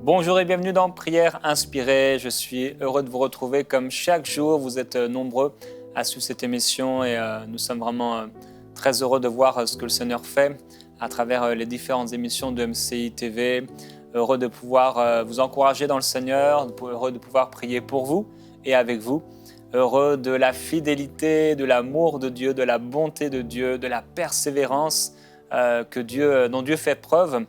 Bonjour et bienvenue dans Prière Inspirée. Je suis heureux de vous retrouver comme chaque jour. Vous êtes nombreux à suivre cette émission et nous sommes vraiment très heureux de voir ce que le Seigneur fait à travers les différentes émissions de MCI TV. Heureux de pouvoir vous encourager dans le Seigneur, heureux de pouvoir prier pour vous et avec vous. Heureux de la fidélité, de l'amour de Dieu, de la bonté de Dieu, de la persévérance dont Dieu fait preuve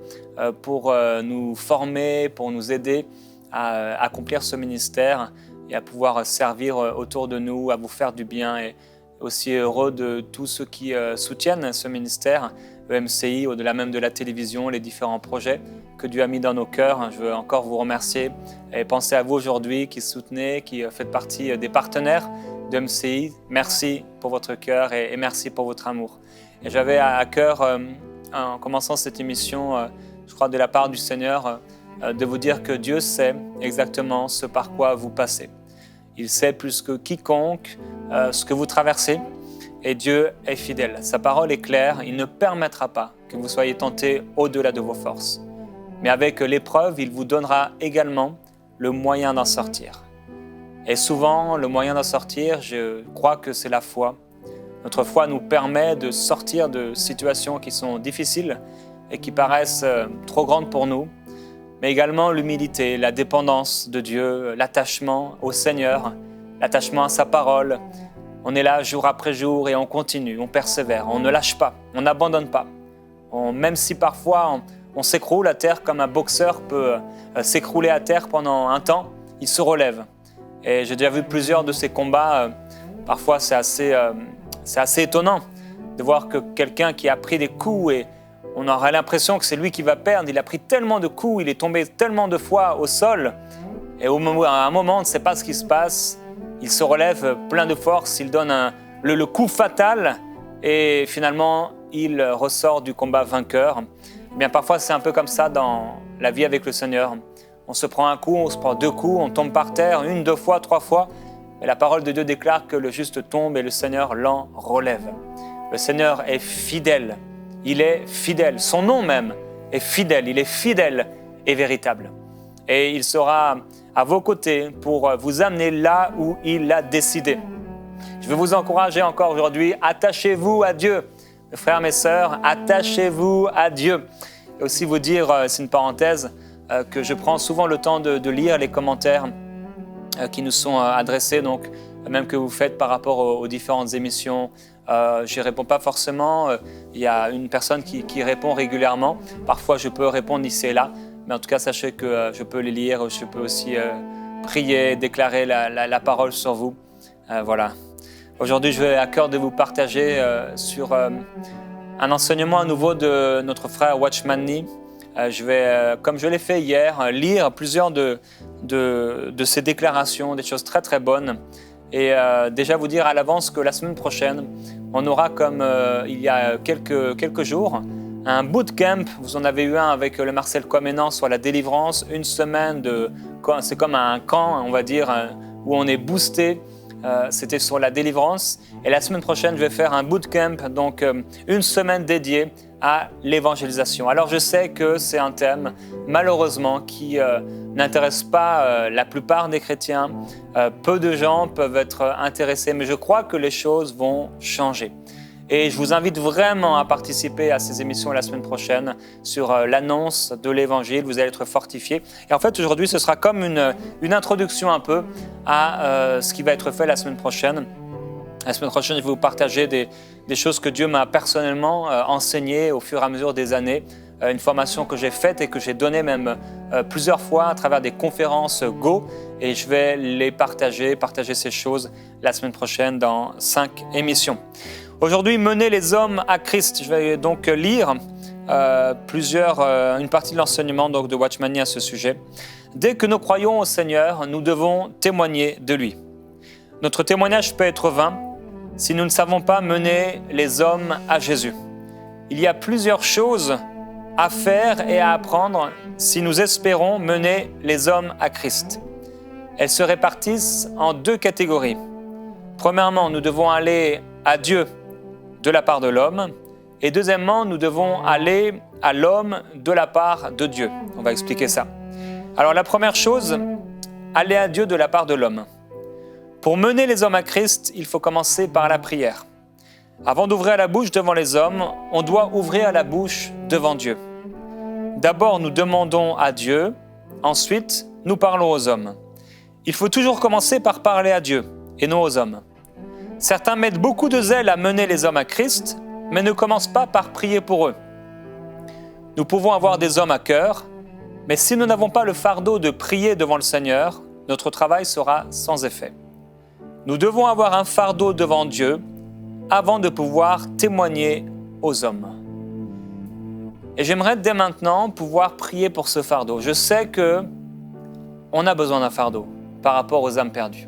pour nous former, pour nous aider à accomplir ce ministère et à pouvoir servir autour de nous, à vous faire du bien. Et aussi heureux de tous ceux qui soutiennent ce ministère, EMCI, au-delà même de la télévision, les différents projets que Dieu a mis dans nos cœurs. Je veux encore vous remercier et penser à vous aujourd'hui qui soutenez, qui faites partie des partenaires de MCI. Merci pour votre cœur et merci pour votre amour. Et j'avais à cœur, en commençant cette émission, je crois de la part du Seigneur, de vous dire que Dieu sait exactement ce par quoi vous passez. Il sait plus que quiconque ce que vous traversez et Dieu est fidèle. Sa parole est claire, il ne permettra pas que vous soyez tentés au-delà de vos forces. Mais avec l'épreuve, il vous donnera également le moyen d'en sortir. Et souvent, le moyen d'en sortir, je crois que c'est la foi. Notre foi nous permet de sortir de situations qui sont difficiles et qui paraissent trop grandes pour nous, mais également l'humilité, la dépendance de Dieu, l'attachement au Seigneur, l'attachement à sa parole. On est là jour après jour et on continue, on persévère, on ne lâche pas, on n'abandonne pas. Même si parfois on s'écroule à terre comme un boxeur peut s'écrouler à terre pendant un temps, il se relève. Et j'ai déjà vu plusieurs de ces combats, parfois c'est assez étonnant de voir que quelqu'un qui a pris des coups et on aurait l'impression que c'est lui qui va perdre. Il a pris tellement de coups, il est tombé tellement de fois au sol et à un moment, on ne sait pas ce qui se passe. Il se relève plein de force, il donne le coup fatal et finalement, il ressort du combat vainqueur. Eh bien, parfois, c'est un peu comme ça dans la vie avec le Seigneur. On se prend un coup, on se prend deux coups, on tombe par terre, une, deux fois, trois fois. Et la parole de Dieu déclare que le juste tombe et le Seigneur l'en relève. Le Seigneur est fidèle. Il est fidèle. Son nom même est fidèle. Il est fidèle et véritable. Et il sera à vos côtés pour vous amener là où il l'a décidé. Je veux vous encourager encore aujourd'hui. Attachez-vous à Dieu. Mes frères, mes sœurs, attachez-vous à Dieu. Et aussi vous dire, c'est une parenthèse, que je prends souvent le temps de lire les commentaires qui nous sont adressés, donc même que vous faites par rapport aux différentes émissions. Je n'y réponds pas forcément. Il y a une personne qui répond régulièrement. Parfois, je peux répondre ici et là. Mais en tout cas, sachez que je peux les lire. Je peux aussi prier, déclarer la parole sur vous. Voilà. Aujourd'hui, je vais à cœur de vous partager sur un enseignement à nouveau de notre frère Watchman Nee. Je vais, comme je l'ai fait hier, lire plusieurs de ces déclarations, des choses très très bonnes. Et déjà vous dire à l'avance que la semaine prochaine, on aura comme il y a quelques jours, un bootcamp. Vous en avez eu un avec le Marcel Comenan sur la délivrance. Une semaine c'est comme un camp, on va dire, où on est boosté. C'était sur la délivrance. Et la semaine prochaine, je vais faire un bootcamp, donc une semaine dédiée à l'évangélisation. Alors je sais que c'est un thème, malheureusement, qui n'intéresse pas la plupart des chrétiens. Peu de gens peuvent être intéressés, mais je crois que les choses vont changer. Et je vous invite vraiment à participer à ces émissions la semaine prochaine sur l'annonce de l'Évangile. Vous allez être fortifiés. Et en fait, aujourd'hui, ce sera comme une introduction un peu à ce qui va être fait la semaine prochaine. La semaine prochaine, je vais vous partager des choses que Dieu m'a personnellement enseignées au fur et à mesure des années. Une formation que j'ai faite et que j'ai donnée même plusieurs fois à travers des conférences Go. Et je vais les partager ces choses la semaine prochaine dans 5 émissions. Aujourd'hui, mener les hommes à Christ. Je vais donc lire une partie de l'enseignement donc, de Watchman Nee à ce sujet. Dès que nous croyons au Seigneur, nous devons témoigner de lui. Notre témoignage peut être vain si nous ne savons pas mener les hommes à Jésus. Il y a plusieurs choses à faire et à apprendre si nous espérons mener les hommes à Christ. Elles se répartissent en 2 catégories. Premièrement, nous devons aller à Dieu de la part de l'homme. Et deuxièmement, nous devons aller à l'homme de la part de Dieu. On va expliquer ça. Alors la première chose, aller à Dieu de la part de l'homme. Pour mener les hommes à Christ, il faut commencer par la prière. Avant d'ouvrir la bouche devant les hommes, on doit ouvrir la bouche devant Dieu. D'abord, nous demandons à Dieu, ensuite, nous parlons aux hommes. Il faut toujours commencer par parler à Dieu et non aux hommes. Certains mettent beaucoup de zèle à mener les hommes à Christ, mais ne commencent pas par prier pour eux. Nous pouvons avoir des hommes à cœur, mais si nous n'avons pas le fardeau de prier devant le Seigneur, notre travail sera sans effet. Nous devons avoir un fardeau devant Dieu avant de pouvoir témoigner aux hommes. Et j'aimerais dès maintenant pouvoir prier pour ce fardeau. Je sais qu'on a besoin d'un fardeau par rapport aux âmes perdues.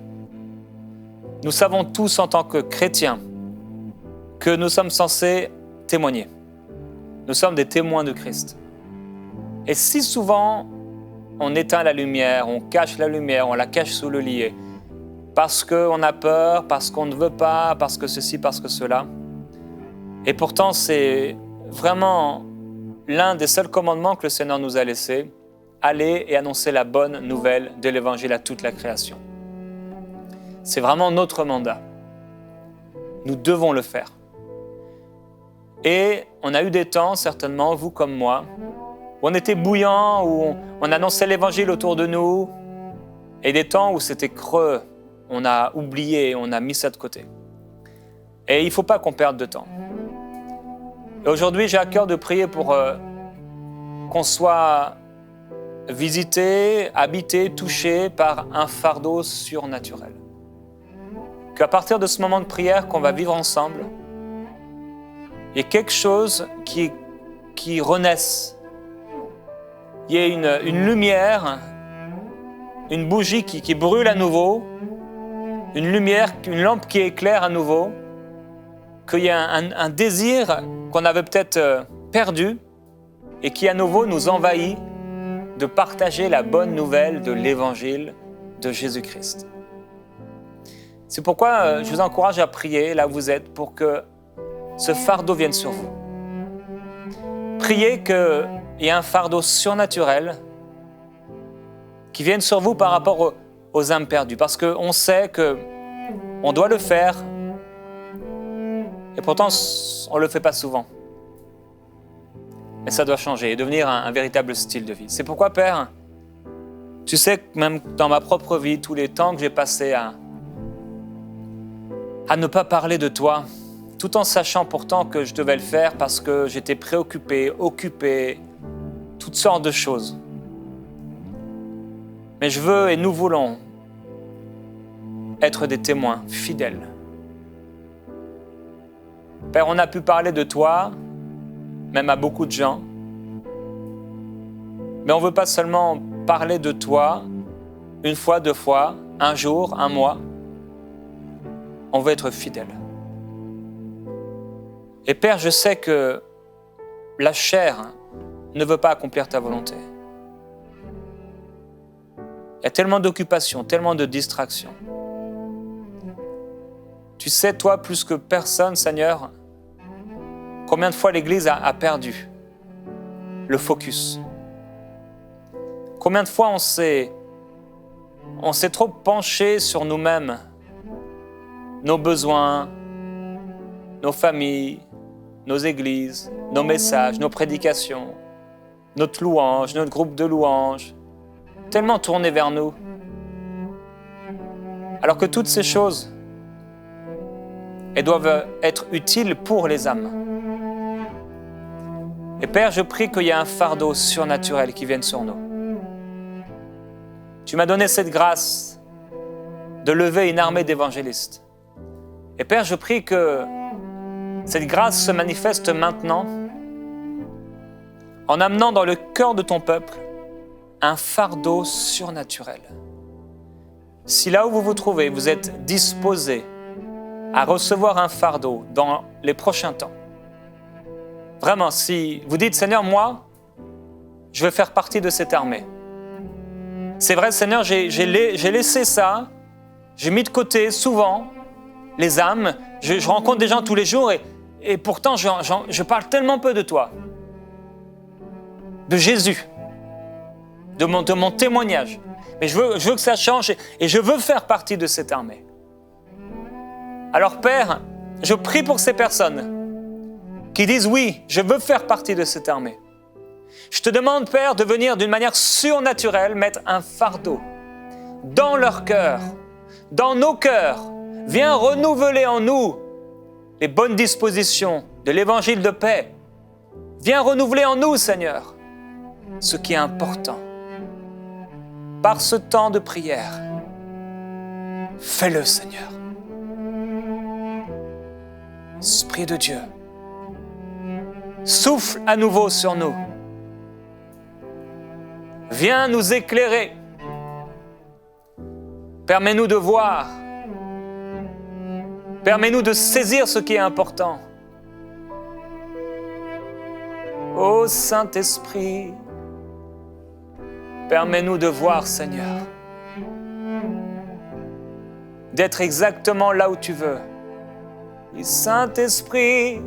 Nous savons tous en tant que chrétiens que nous sommes censés témoigner. Nous sommes des témoins de Christ. Et si souvent on éteint la lumière, on cache la lumière, on la cache sous le lit, parce qu'on a peur, parce qu'on ne veut pas, parce que ceci, parce que cela. Et pourtant, c'est vraiment l'un des seuls commandements que le Seigneur nous a laissés, aller et annoncer la bonne nouvelle de l'Évangile à toute la création. C'est vraiment notre mandat. Nous devons le faire. Et on a eu des temps, certainement, vous comme moi, où on était bouillant, où on annonçait l'Évangile autour de nous, et des temps où c'était creux, on a oublié, on a mis ça de côté. Et il ne faut pas qu'on perde de temps. Et aujourd'hui, j'ai à cœur de prier pour qu'on soit visité, habité, touché par un fardeau surnaturel. Qu'à partir de ce moment de prière qu'on va vivre ensemble, il y ait quelque chose qui renaisse. Il y ait une lumière, une bougie qui brûle à nouveau, une lumière, une lampe qui éclaire à nouveau, qu'il y ait un désir qu'on avait peut-être perdu et qui à nouveau nous envahit de partager la bonne nouvelle de l'Évangile de Jésus-Christ. C'est pourquoi je vous encourage à prier là où vous êtes pour que ce fardeau vienne sur vous. Priez qu'il y ait un fardeau surnaturel qui vienne sur vous par rapport aux âmes perdues, parce qu'on sait qu'on doit le faire, et pourtant on ne le fait pas souvent. Mais ça doit changer et devenir un véritable style de vie. C'est pourquoi, Père, tu sais que même dans ma propre vie, tous les temps que j'ai passés à ne pas parler de toi, tout en sachant pourtant que je devais le faire parce que j'étais préoccupé, occupé, toutes sortes de choses. Mais je veux et nous voulons être des témoins fidèles. Père, on a pu parler de toi, même à beaucoup de gens, mais on ne veut pas seulement parler de toi une fois, deux fois, un jour, un mois. On veut être fidèle. Et Père, je sais que la chair ne veut pas accomplir ta volonté. Il y a tellement d'occupations, tellement de distractions. Tu sais, toi, plus que personne, Seigneur, combien de fois l'Église a perdu le focus. Combien de fois on s'est trop penché sur nous-mêmes, nos besoins, nos familles, nos églises, nos messages, nos prédications, notre louange, notre groupe de louanges, tellement tournés vers nous. Alors que toutes ces choses, elles doivent être utiles pour les âmes. Et Père, je prie qu'il y ait un fardeau surnaturel qui vienne sur nous. Tu m'as donné cette grâce de lever une armée d'évangélistes. Et Père, je prie que cette grâce se manifeste maintenant en amenant dans le cœur de ton peuple un fardeau surnaturel. Si là où vous vous trouvez, vous êtes disposé à recevoir un fardeau dans les prochains temps, vraiment, si vous dites, Seigneur, moi, je veux faire partie de cette armée. C'est vrai, Seigneur, j'ai laissé ça, j'ai mis de côté souvent les âmes, je rencontre des gens tous les jours et pourtant je parle tellement peu de toi, de Jésus. de mon témoignage. Mais je veux que ça change et je veux faire partie de cette armée. Alors Père, je prie pour ces personnes qui disent oui, je veux faire partie de cette armée. Je te demande, Père, de venir d'une manière surnaturelle mettre un fardeau dans leur cœur, dans nos cœurs. Viens renouveler en nous les bonnes dispositions de l'évangile de paix. Viens renouveler en nous, Seigneur, ce qui est important. Par ce temps de prière, fais-le, Seigneur. Esprit de Dieu, souffle à nouveau sur nous. Viens nous éclairer. Permets-nous de voir. Permets-nous de saisir ce qui est important. Ô Saint-Esprit, permets-nous de voir, Seigneur, d'être exactement là où tu veux. Et Saint-Esprit,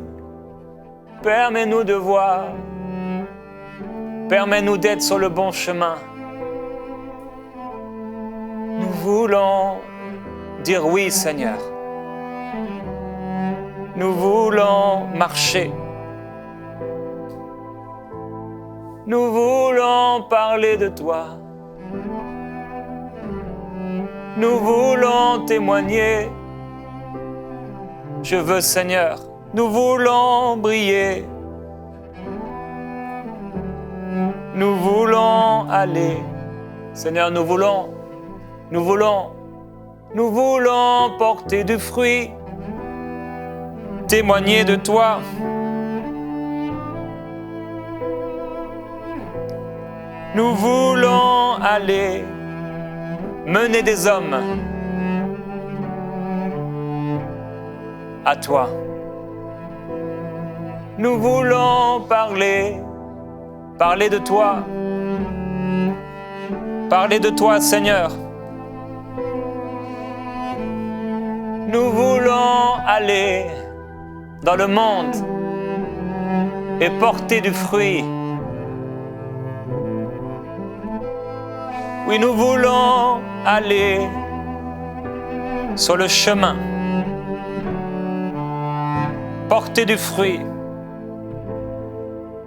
permets-nous de voir. Permets-nous d'être sur le bon chemin. Nous voulons dire oui, Seigneur. Nous voulons marcher. Nous voulons parler de toi. Nous voulons témoigner. Je veux, Seigneur, nous voulons briller. Nous voulons aller. Seigneur, nous voulons porter du fruit, témoigner de toi. Nous voulons aller mener des hommes à toi. Nous voulons parler de toi. Parler de toi, Seigneur. Nous voulons aller dans le monde et porter du fruit. Oui, nous voulons aller sur le chemin, porter du fruit.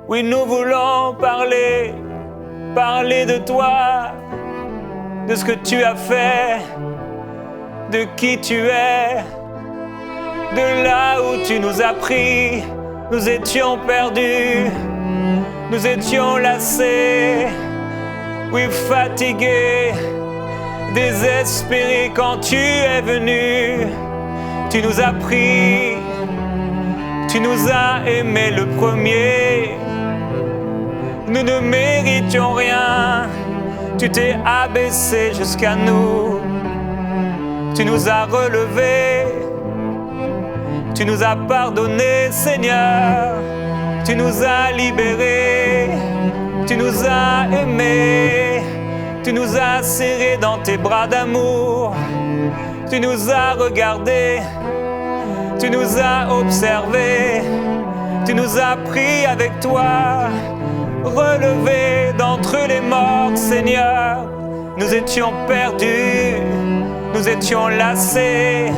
Oui, nous voulons parler de toi, de ce que tu as fait, de qui tu es, de là où tu nous as pris. Nous étions perdus, nous étions lassés, oui, fatigués, désespérés. Quand tu es venu, tu nous as pris, tu nous as aimés le premier. Nous ne méritions rien, tu t'es abaissé jusqu'à nous. Tu nous as relevés, tu nous as pardonnés, Seigneur. Tu nous as libérés, tu nous as aimés, tu nous as serrés dans tes bras d'amour. Tu nous as regardés, tu nous as observés, tu nous as pris avec toi, relevés d'entre les morts, Seigneur. Nous étions perdus, nous étions lassés,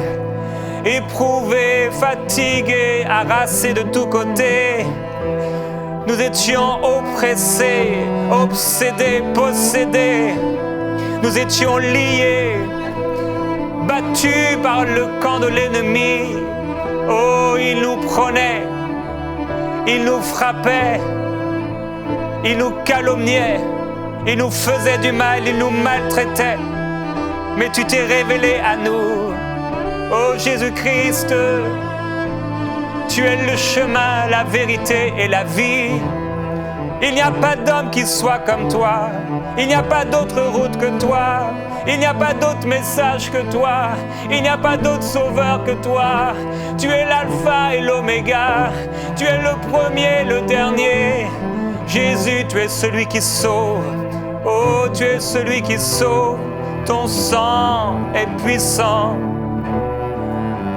éprouvés, fatigués, harassés de tous côtés. Nous étions oppressés, obsédés, possédés. Nous étions liés, battus par le camp de l'ennemi. Oh, il nous prenait, il nous frappait, il nous calomniait, il nous faisait du mal, il nous maltraitait. Mais tu t'es révélé à nous. Oh Jésus-Christ, tu es le chemin, la vérité et la vie. Il n'y a pas d'homme qui soit comme toi. Il n'y a pas d'autre route que toi. Il n'y a pas d'autre message que toi. Il n'y a pas d'autre sauveur que toi. Tu es l'alpha et l'oméga. Tu es le premier, le dernier. Jésus, tu es celui qui sauve. Oh, tu es celui qui sauve. Ton sang est puissant,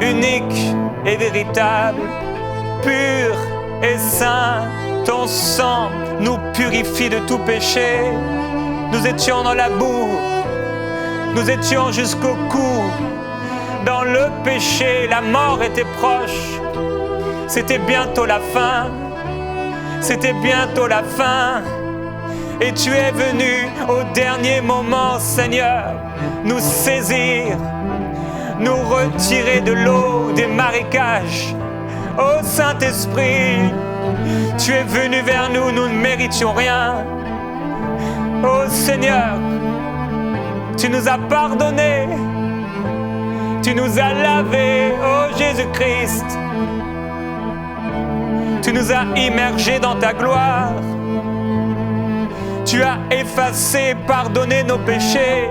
unique et véritable, pur et saint. Ton sang nous purifie de tout péché. Nous étions dans la boue. Nous étions jusqu'au cou. Dans le péché, la mort était proche. C'était bientôt la fin. C'était bientôt la fin. Et tu es venu au dernier moment, Seigneur, nous saisir, nous retirer de l'eau des marécages. Ô Saint-Esprit, tu es venu vers nous, nous ne méritions rien. Ô Seigneur, tu nous as pardonné, tu nous as lavés, ô Jésus-Christ. Tu nous as immergés dans ta gloire. Tu as effacé, pardonné nos péchés.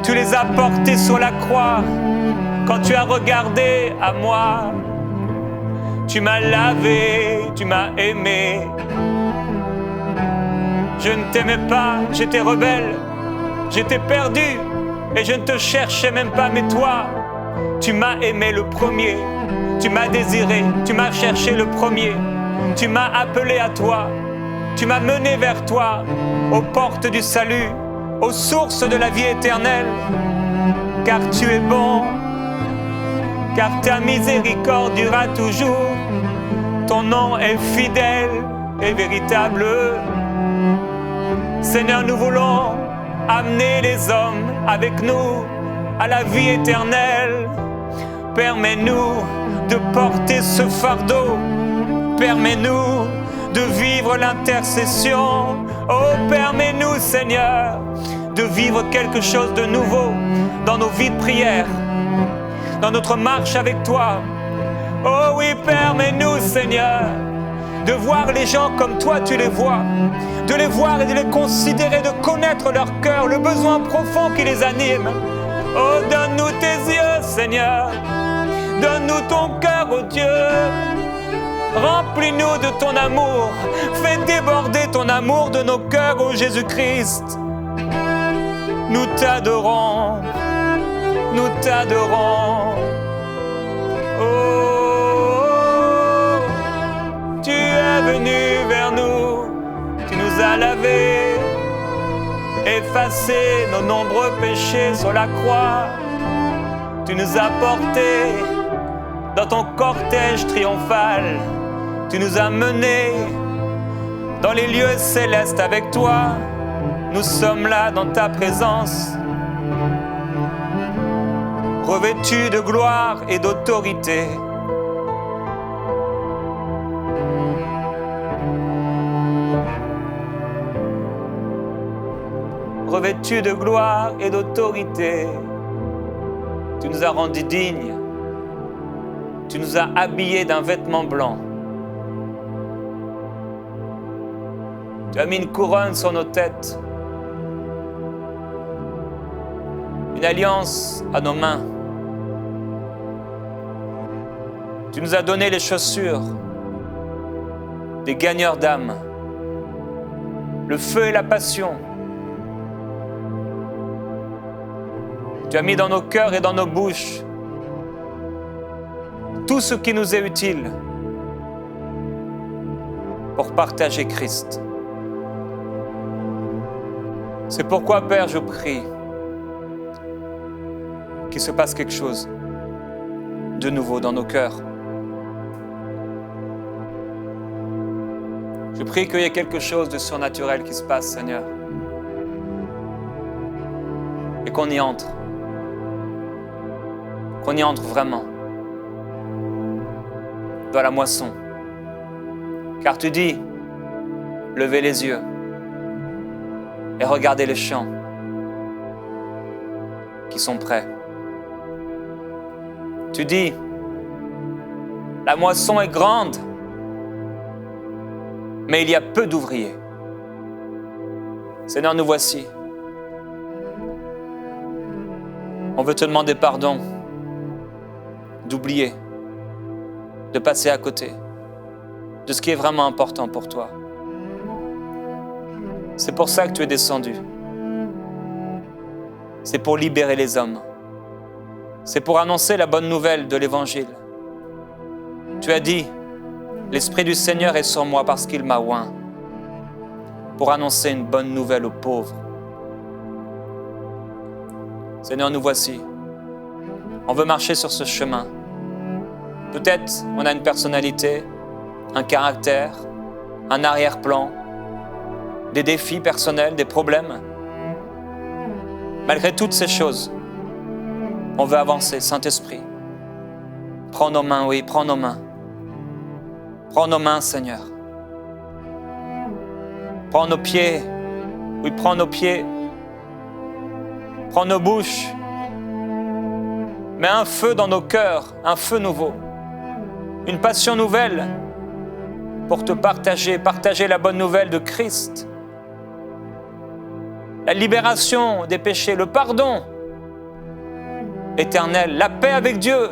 Tu les as portés sur la croix. Quand tu as regardé à moi, tu m'as lavé, tu m'as aimé. Je ne t'aimais pas, j'étais rebelle, j'étais perdu et je ne te cherchais même pas, mais toi, tu m'as aimé le premier. Tu m'as désiré, tu m'as cherché le premier. Tu m'as appelé à toi. Tu m'as mené vers toi, aux portes du salut, aux sources de la vie éternelle. Car tu es bon, car ta miséricorde durera toujours. Ton nom est fidèle et véritable. Seigneur, nous voulons amener les hommes avec nous à la vie éternelle. Permets-nous de porter ce fardeau. Permets-nous de vivre l'intercession. Oh, permets-nous, Seigneur, de vivre quelque chose de nouveau dans nos vies de prière, dans notre marche avec toi. Oh oui, permets-nous, Seigneur, de voir les gens comme toi tu les vois, de les voir et de les considérer, de connaître leur cœur, le besoin profond qui les anime. Oh, donne-nous tes yeux, Seigneur, donne-nous ton cœur, oh Dieu. Remplis-nous de ton amour. Fais déborder ton amour de nos cœurs, ô Jésus-Christ. Nous t'adorons. Nous t'adorons. Oh, tu es venu vers nous. Tu nous as lavés, effacé nos nombreux péchés sur la croix. Tu nous as portés dans ton cortège triomphal. Tu nous as menés dans les lieux célestes avec toi. Nous sommes là dans ta présence, revêtus de gloire et d'autorité. Revêtus de gloire et d'autorité. Tu nous as rendus dignes. Tu nous as habillés d'un vêtement blanc. Tu as mis une couronne sur nos têtes, une alliance à nos mains. Tu nous as donné les chaussures des gagneurs d'âme, le feu et la passion. Tu as mis dans nos cœurs et dans nos bouches tout ce qui nous est utile pour partager Christ. C'est pourquoi, Père, je prie qu'il se passe quelque chose de nouveau dans nos cœurs. Je prie qu'il y ait quelque chose de surnaturel qui se passe, Seigneur, et qu'on y entre vraiment dans la moisson. Car tu dis, levez les yeux et regardez les champs qui sont prêts. Tu dis, la moisson est grande, mais il y a peu d'ouvriers. Seigneur, nous voici. On veut te demander pardon d'oublier, de passer à côté de ce qui est vraiment important pour toi. C'est pour ça que tu es descendu. C'est pour libérer les hommes. C'est pour annoncer la bonne nouvelle de l'Évangile. Tu as dit, l'Esprit du Seigneur est sur moi parce qu'il m'a oint. pour annoncer une bonne nouvelle aux pauvres. Seigneur, nous voici. On veut marcher sur ce chemin. Peut-être on a une personnalité, un caractère, un arrière-plan, des défis personnels, des problèmes. Malgré toutes ces choses, on veut avancer. Saint-Esprit, prends nos mains, oui, prends nos mains. Prends nos mains, Seigneur. Prends nos pieds, oui, prends nos pieds. Prends nos bouches. Mets un feu dans nos cœurs, un feu nouveau. Une passion nouvelle pour te partager la bonne nouvelle de Christ. La libération des péchés, le pardon éternel, la paix avec Dieu,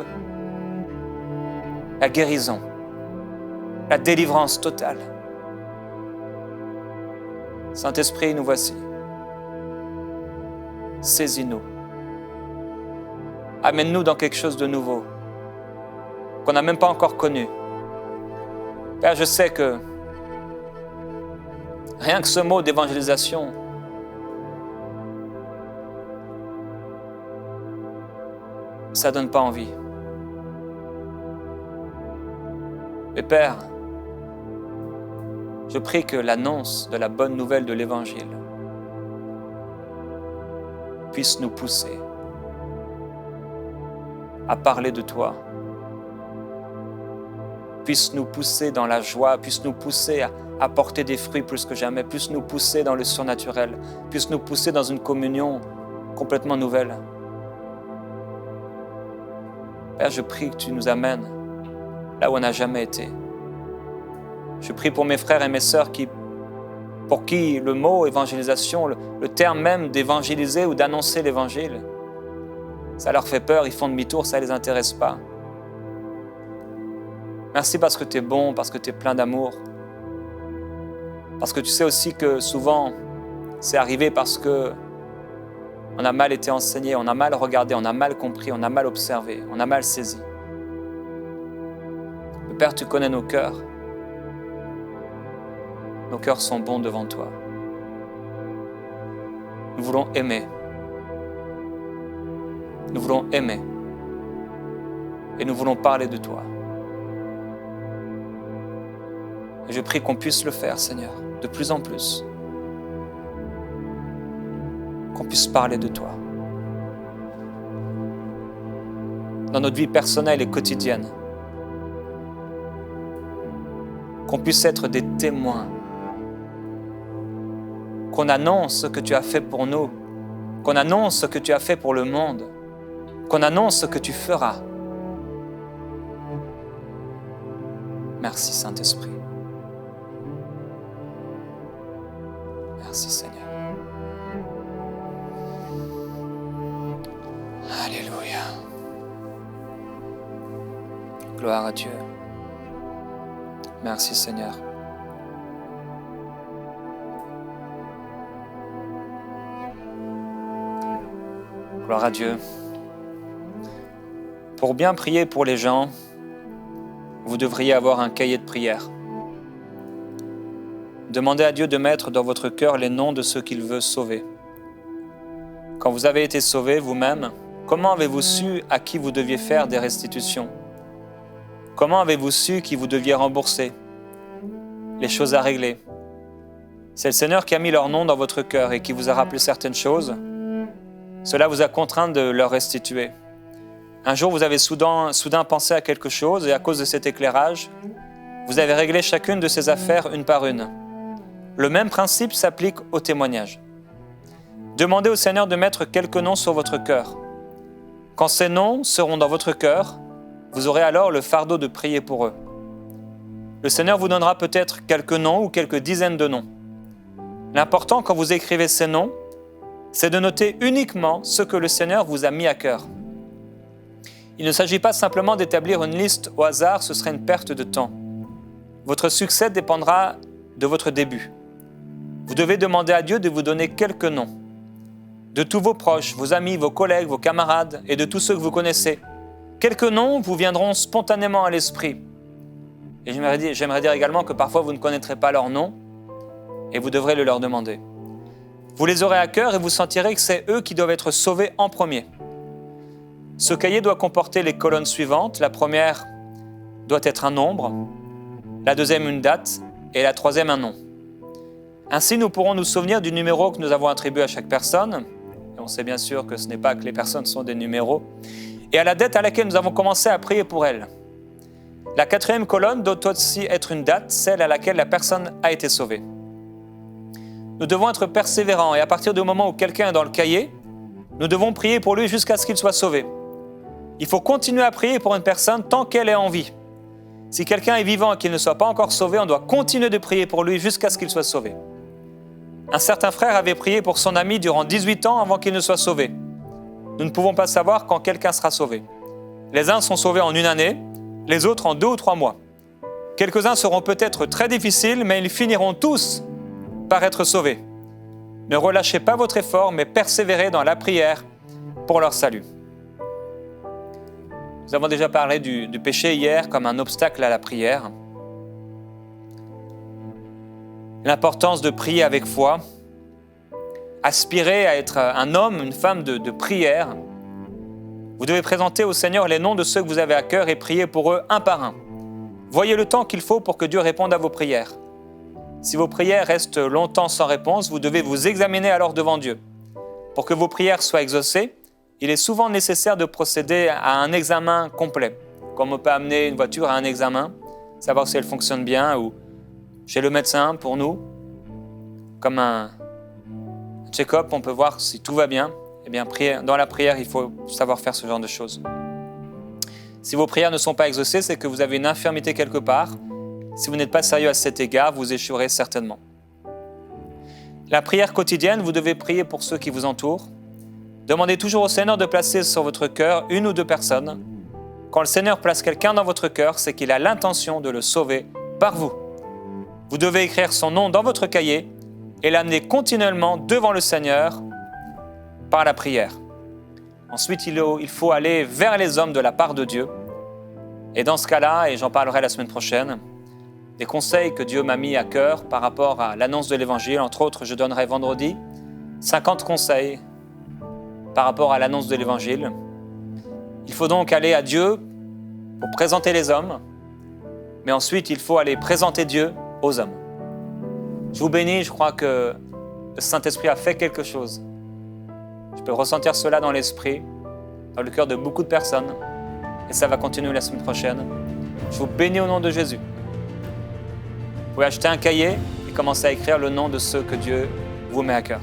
la guérison, la délivrance totale. Saint-Esprit, nous voici. Saisis-nous. Amène-nous dans quelque chose de nouveau, qu'on n'a même pas encore connu. Père, je sais que rien que ce mot d'évangélisation, ça ne donne pas envie. Mais Père, je prie que l'annonce de la bonne nouvelle de l'Évangile puisse nous pousser à parler de toi, puisse nous pousser dans la joie, puisse nous pousser à porter des fruits plus que jamais, puisse nous pousser dans le surnaturel, puisse nous pousser dans une communion complètement nouvelle. Père, je prie que tu nous amènes là où on n'a jamais été. Je prie pour mes frères et mes sœurs pour qui le mot évangélisation, le terme même d'évangéliser ou d'annoncer l'évangile, ça leur fait peur, ils font demi-tour, ça ne les intéresse pas. Merci parce que tu es bon, parce que tu es plein d'amour. Parce que tu sais aussi que souvent, c'est arrivé parce que on a mal été enseigné, on a mal regardé, on a mal compris, on a mal observé, on a mal saisi. Le Père, tu connais nos cœurs. Nos cœurs sont bons devant toi. Nous voulons aimer. Nous voulons aimer. Et nous voulons parler de toi. Et je prie qu'on puisse le faire, Seigneur, de plus en plus. Qu'on puisse parler de toi. Dans notre vie personnelle et quotidienne. Qu'on puisse être des témoins. Qu'on annonce ce que tu as fait pour nous. Qu'on annonce ce que tu as fait pour le monde. Qu'on annonce ce que tu feras. Merci Saint-Esprit. Merci Seigneur. Alléluia. Gloire à Dieu. Merci Seigneur. Gloire à Dieu. Pour bien prier pour les gens, vous devriez avoir un cahier de prière. Demandez à Dieu de mettre dans votre cœur les noms de ceux qu'il veut sauver. Quand vous avez été sauvé vous-même, comment avez-vous su à qui vous deviez faire des restitutions? Comment avez-vous su qui vous deviez rembourser? Les choses à régler. C'est le Seigneur qui a mis leur nom dans votre cœur et qui vous a rappelé certaines choses. Cela vous a contraint de leur restituer. Un jour, vous avez soudain pensé à quelque chose et à cause de cet éclairage, vous avez réglé chacune de ces affaires une par une. Le même principe s'applique au témoignage. Demandez au Seigneur de mettre quelques noms sur votre cœur. Quand ces noms seront dans votre cœur, vous aurez alors le fardeau de prier pour eux. Le Seigneur vous donnera peut-être quelques noms ou quelques dizaines de noms. L'important quand vous écrivez ces noms, c'est de noter uniquement ce que le Seigneur vous a mis à cœur. Il ne s'agit pas simplement d'établir une liste au hasard, ce serait une perte de temps. Votre succès dépendra de votre début. Vous devez demander à Dieu de vous donner quelques noms. De tous vos proches, vos amis, vos collègues, vos camarades et de tous ceux que vous connaissez. Quelques noms vous viendront spontanément à l'esprit. Et j'aimerais dire également que parfois vous ne connaîtrez pas leur nom. et vous devrez le leur demander. Vous les aurez à cœur et vous sentirez que c'est eux qui doivent être sauvés en premier. Ce cahier doit comporter les colonnes suivantes. La première doit être un nombre, la deuxième une date et la troisième un nom. Ainsi, nous pourrons nous souvenir du numéro que nous avons attribué à chaque personne. Et on sait bien sûr que ce n'est pas que les personnes sont des numéros. Et à la date à laquelle nous avons commencé à prier pour elles. La quatrième colonne doit aussi être une date, celle à laquelle la personne a été sauvée. Nous devons être persévérants et à partir du moment où quelqu'un est dans le cahier, nous devons prier pour lui jusqu'à ce qu'il soit sauvé. Il faut continuer à prier pour une personne tant qu'elle est en vie. Si quelqu'un est vivant et qu'il ne soit pas encore sauvé, on doit continuer de prier pour lui jusqu'à ce qu'il soit sauvé. Un certain frère avait prié pour son ami durant 18 ans avant qu'il ne soit sauvé. Nous ne pouvons pas savoir quand quelqu'un sera sauvé. Les uns sont sauvés en 1 année, les autres en 2 ou 3 mois. Quelques-uns seront peut-être très difficiles, mais ils finiront tous par être sauvés. Ne relâchez pas votre effort, mais persévérez dans la prière pour leur salut. Nous avons déjà parlé du péché hier comme un obstacle à la prière. L'importance de prier avec foi. Aspirez à être un homme, une femme de prière. Vous devez présenter au Seigneur les noms de ceux que vous avez à cœur et prier pour eux un par un. Voyez le temps qu'il faut pour que Dieu réponde à vos prières. Si vos prières restent longtemps sans réponse, vous devez vous examiner alors devant Dieu. Pour que vos prières soient exaucées, il est souvent nécessaire de procéder à un examen complet. Comme on peut amener une voiture à un examen, savoir si elle fonctionne bien, ou chez le médecin pour nous, comme un check-up, on peut voir si tout va bien. Eh bien, dans la prière, il faut savoir faire ce genre de choses. Si vos prières ne sont pas exaucées, c'est que vous avez une infirmité quelque part. Si vous n'êtes pas sérieux à cet égard, vous échouerez certainement. La prière quotidienne, vous devez prier pour ceux qui vous entourent. Demandez toujours au Seigneur de placer sur votre cœur 1 ou 2 personnes. Quand le Seigneur place quelqu'un dans votre cœur, c'est qu'il a l'intention de le sauver par vous. Vous devez écrire son nom dans votre cahier et l'amener continuellement devant le Seigneur par la prière. Ensuite, il faut aller vers les hommes de la part de Dieu. Et dans ce cas-là, et j'en parlerai la semaine prochaine, des conseils que Dieu m'a mis à cœur par rapport à l'annonce de l'Évangile. Entre autres, je donnerai vendredi 50 conseils par rapport à l'annonce de l'Évangile. Il faut donc aller à Dieu pour présenter les hommes, mais ensuite, il faut aller présenter Dieu aux hommes. Je vous bénis, je crois que le Saint-Esprit a fait quelque chose. Je peux ressentir cela dans l'esprit, dans le cœur de beaucoup de personnes, et ça va continuer la semaine prochaine. Je vous bénis au nom de Jésus. Vous pouvez acheter un cahier et commencer à écrire le nom de ceux que Dieu vous met à cœur.